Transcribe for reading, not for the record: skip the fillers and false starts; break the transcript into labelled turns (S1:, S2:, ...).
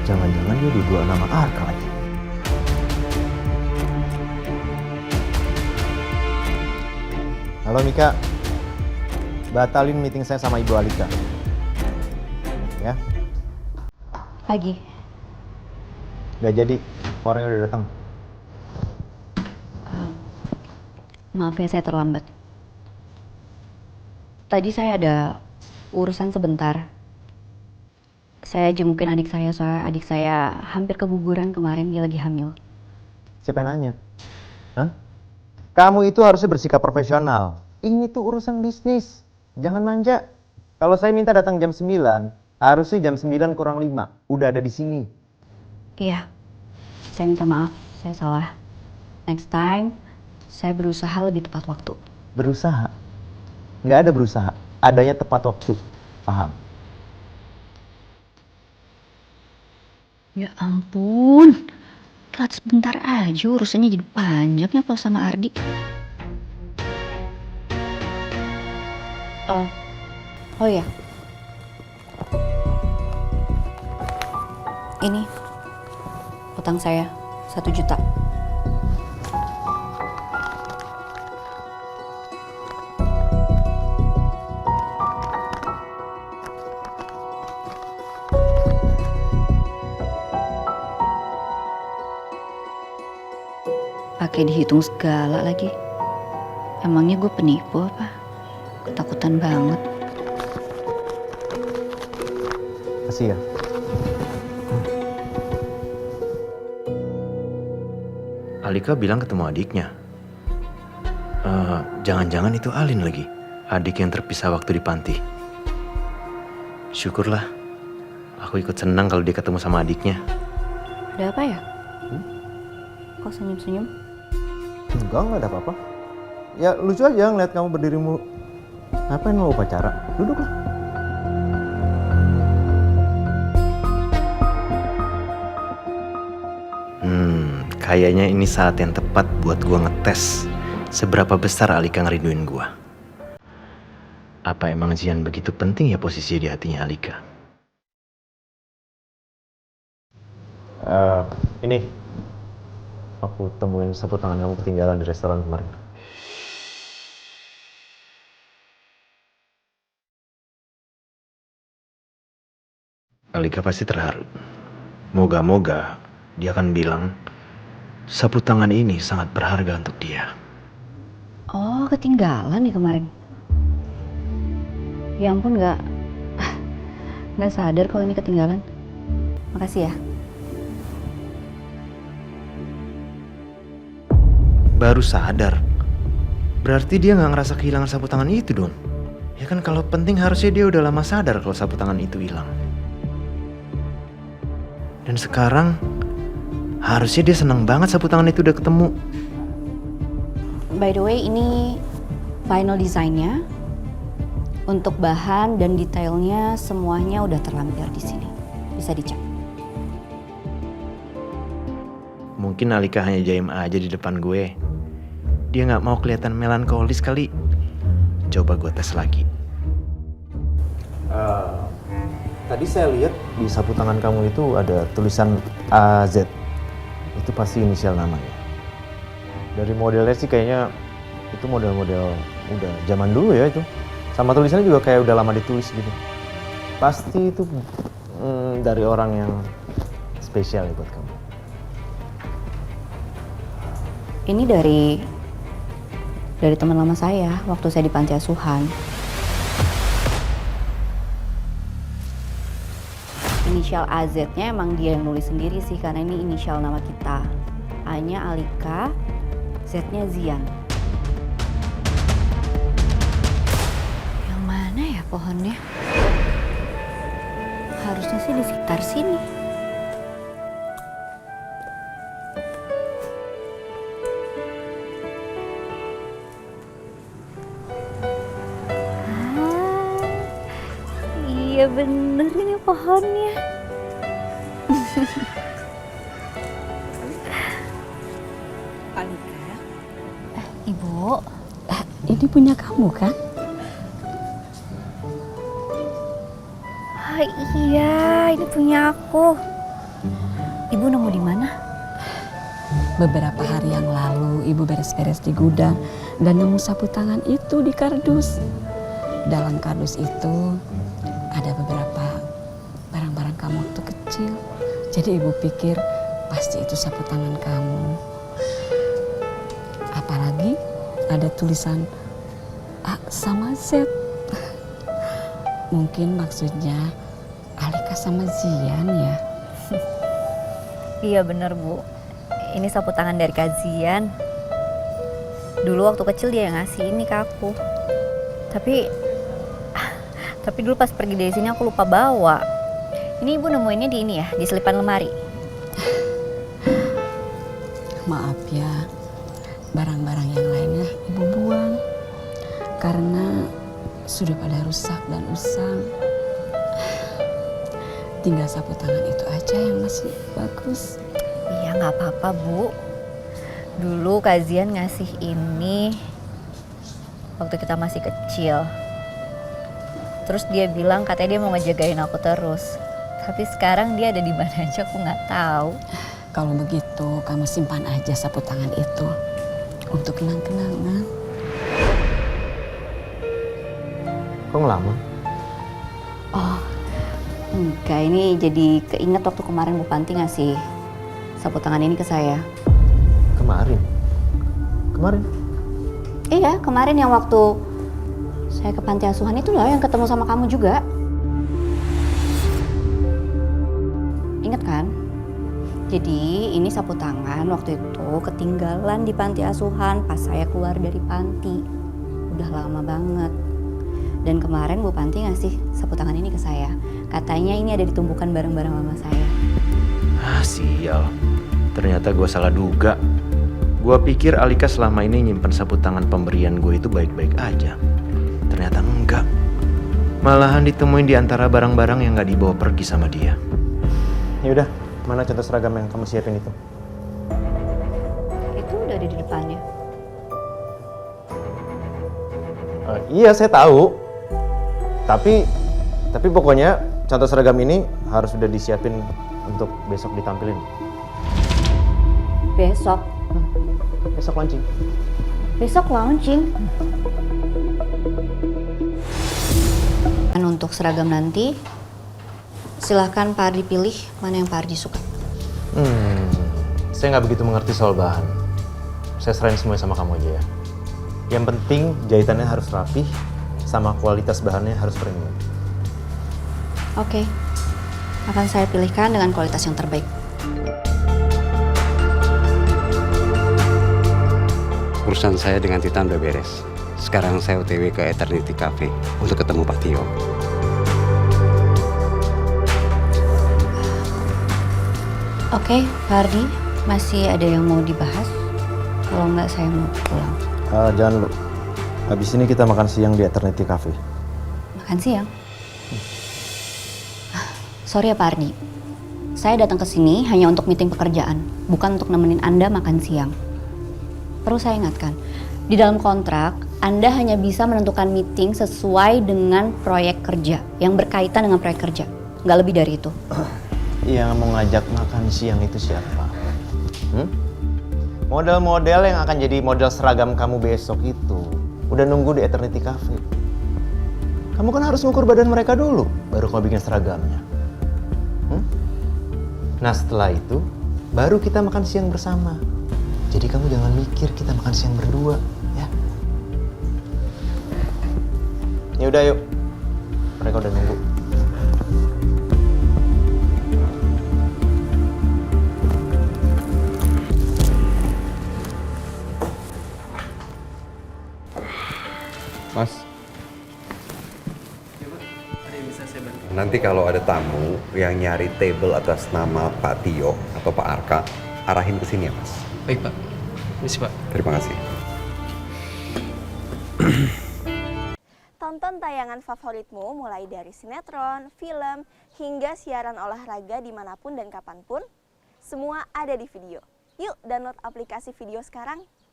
S1: Jangan-jangan dia dua nama Arka lagi. Halo Mika, batalin meeting saya sama Ibu Alika. Ya?
S2: Pagi.
S1: Gak jadi, orangnya udah datang.
S2: Maaf ya saya terlambat. Tadi saya ada urusan sebentar. Saya jengukin adik saya soalnya adik saya hampir keguguran kemarin, dia lagi hamil.
S1: Siapa yang nanya? Hah? Kamu itu harusnya bersikap profesional. Ini tuh urusan bisnis. Jangan manja. Kalau saya minta datang jam 9, harusnya jam 9 kurang 5. Udah ada di sini.
S2: Iya, saya minta maaf, saya salah. Next time, saya berusaha lebih tepat waktu.
S1: Berusaha? Nggak ada berusaha. Adanya tepat waktu. Paham?
S2: Ya ampun, telat sebentar aja urusannya jadi panjang ya kalau sama Ardi. Oh ya, ini utang saya 1 juta. Pakai dihitung segala lagi. Emangnya gue penipu apa? Ketakutan banget.
S1: Kasih ya.
S3: Alika bilang ketemu adiknya. Jangan-jangan itu Alin lagi, adik yang terpisah waktu di panti. Syukurlah, aku ikut senang kalau dia ketemu sama adiknya.
S2: Ada apa ya? Kok senyum-senyum?
S1: Enggak ada apa-apa. Ya lucu aja ngeliat kamu berdiri mulu. Ngapain mau upacara? Duduklah.
S3: Kayaknya ini saat yang tepat buat gua ngetes seberapa besar Alika ngerinduin gua. Apa emang Zian begitu penting ya posisi di hatinya Alika?
S1: Ini aku temuin sapu tangan kamu ketinggalan di restoran kemarin.
S3: Alika pasti terharu. Moga-moga dia akan bilang sapu tangan ini sangat berharga untuk dia.
S2: Oh, ketinggalan nih kemarin. Ya ampun, nggak sadar kalau ini ketinggalan. Makasih ya.
S3: Baru sadar. Berarti dia nggak ngerasa kehilangan sapu tangan itu dong. Ya kan kalau penting harusnya dia udah lama sadar kalau sapu tangan itu hilang. Dan sekarang harusnya dia senang banget sapu tangan itu udah ketemu.
S2: By the way, ini final desainnya. Untuk bahan dan detailnya semuanya udah terlampir di sini. Bisa dicek.
S3: Mungkin Alika hanya jaim aja di depan gue. Dia nggak mau kelihatan melankolis kali. Coba gue tes lagi.
S1: Tadi saya lihat di sapu tangan kamu itu ada tulisan AZ. Itu pasti inisial namanya. Dari modelnya sih kayaknya itu model-model udah zaman dulu ya itu. Sama tulisannya juga kayak udah lama ditulis gitu. Pasti itu dari orang yang spesial ya buat kamu.
S2: Ini dari teman lama saya waktu saya di panti asuhan. Inisial AZ-nya emang dia yang nulis sendiri sih, karena ini inisial nama kita. A-nya Alika, Z-nya Zian. Yang mana ya pohonnya? Harusnya sih di sekitar sini. Iya bener ini pohonnya.
S4: Alika,
S2: Ibu, ini punya kamu kan?
S4: ah, iya ini punya aku.
S2: Ibu nemu di mana?
S4: Beberapa hari yang lalu ibu beres-beres di gudang dan nemu sapu tangan itu di kardus. Dalam kardus itu ada beberapa barang-barang kamu waktu kecil. Jadi ibu pikir pasti itu sapu tangan kamu. Apalagi ada tulisan A sama Z. Mungkin maksudnya Alika sama Zian ya.
S5: Iya bener Bu, ini sapu tangan dari Kazian. Dulu waktu kecil dia yang ngasih ini ke aku. Tapi dulu pas pergi dari sini aku lupa bawa. Ini Ibu nemuinnya di ini ya, di selipan lemari.
S4: Maaf ya, barang-barang yang lainnya ibu buang karena sudah pada rusak dan usang. Tinggal sapu tangan itu aja yang masih bagus.
S5: Iya nggak apa-apa Bu. Dulu Kazian ngasih ini waktu kita masih kecil. Terus dia bilang katanya dia mau ngejagain aku terus. Tapi sekarang dia ada di mana aja aku nggak tahu.
S4: Kalau begitu kamu simpan aja sapu tangan itu untuk kenang-kenangan.
S1: Kok ngelamun?
S2: Oh, enggak. Ini jadi keinget waktu kemarin Bu Panti ngasih sapu tangan ini ke saya.
S1: Kemarin? Kemarin?
S2: Iya, kemarin yang waktu saya ke panti asuhan itu loh yang ketemu sama kamu juga. Ingat kan? Jadi ini sapu tangan waktu itu ketinggalan di panti asuhan pas saya keluar dari panti. Udah lama banget. Dan kemarin Bu Panti ngasih sapu tangan ini ke saya. Katanya ini ada di tumpukan barang-barang mama saya.
S3: Ah, sial. Ternyata gue salah duga. Gue pikir Alika selama ini nyimpen sapu tangan pemberian gue itu baik-baik aja. Ternyata enggak. Malahan ditemuin di antara barang-barang yang gak dibawa pergi sama dia.
S1: Yaudah, mana contoh seragam yang kamu siapin itu?
S2: Itu udah ada di depannya.
S1: Iya, saya tahu. Tapi pokoknya contoh seragam ini harus sudah disiapin untuk besok ditampilin.
S2: Besok.
S1: Besok launching.
S2: Besok launching. Dan untuk seragam nanti, silahkan Pak Ardi pilih mana yang Pak Ardi suka.
S1: Saya nggak begitu mengerti soal bahan. Saya serahin semuanya sama kamu aja ya. Yang penting jahitannya harus rapih, sama kualitas bahannya harus premium.
S2: Oke, akan saya pilihkan dengan kualitas yang terbaik.
S6: Urusan saya dengan Titan udah beres. Sekarang saya OTW ke Eternity Cafe untuk ketemu Pak Tio.
S2: Oke, Pak Ardi, masih ada yang mau dibahas? Kalau nggak, saya mau pulang.
S1: Jangan dulu. Habis ini kita makan siang di Eternity Cafe.
S2: Makan siang? Sorry ya Pak Ardi, saya datang ke sini hanya untuk meeting pekerjaan, bukan untuk nemenin Anda makan siang. Perlu saya ingatkan, di dalam kontrak, Anda hanya bisa menentukan meeting sesuai dengan proyek kerja, yang berkaitan dengan proyek kerja. Nggak lebih dari itu.
S1: Yang mau ngajak makan siang itu siapa? Model-model yang akan jadi model seragam kamu besok itu udah nunggu di Eternity Cafe. Kamu kan harus ngukur badan mereka dulu, baru kamu bikin seragamnya. Nah setelah itu, baru kita makan siang bersama. Jadi kamu jangan mikir kita makan siang berdua, ya. Ya udah yuk, mereka udah nunggu.
S6: Mas. Nanti kalau ada tamu yang nyari table atas nama Pak Tio atau Pak Arka, arahin ke sini ya, Mas.
S7: Baik, Pak. Misi, Pak.
S6: Terima kasih.
S8: Tonton tayangan favoritmu mulai dari sinetron, film, hingga siaran olahraga dimanapun dan kapanpun. Semua ada di video. Yuk download aplikasi video sekarang.